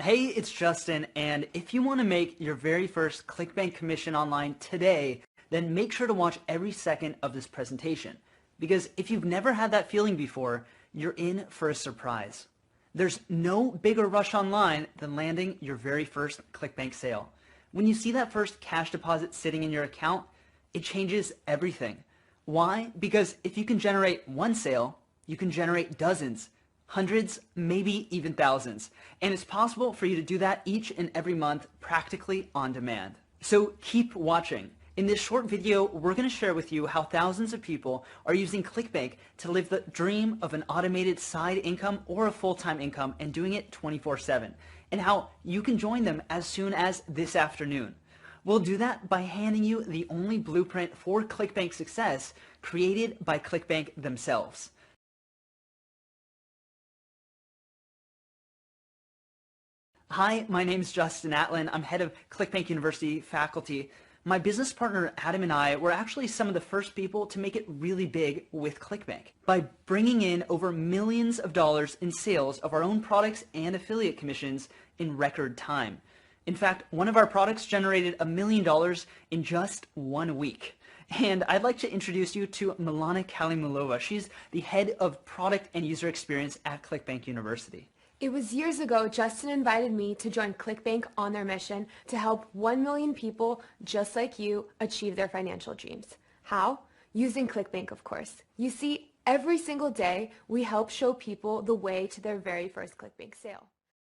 Hey, it's Justin, and if you want to make your very first Clickbank commission online today, then make sure to watch every second of this presentation. Because if you've never had that feeling before, you're in for a surprise. There's no bigger rush online than landing your very first Clickbank sale. When you see that first cash deposit sitting in your account, it changes everything. Why? Because if you can generate one sale, you can generate dozens, hundreds, maybe even thousands. And it's possible for you to do that each and every month practically on demand. So keep watching. In this short video, we're going to share with you how thousands of people are using Clickbank to live the dream of an automated side income or a full-time income and doing it 24/7, and how you can join them as soon as this afternoon. We'll do that by handing you the only blueprint for Clickbank success created by Clickbank themselves. Hi, my name is Justin Atlin. I'm head of Clickbank University faculty. My business partner Adam and I were actually some of the first people to make it really big with Clickbank by bringing in over millions of dollars in sales of our own products and affiliate commissions in record time. In fact, one of our products generated $1 million in just 1 week. And I'd like to introduce you to Milana Kalimulova. She's the head of product and user experience at Clickbank University. It was years ago Justin invited me to join Clickbank on their mission to help 1 million people just like you achieve their financial dreams. How? Using Clickbank, of course. You see, every single day we help show people the way to their very first Clickbank sale.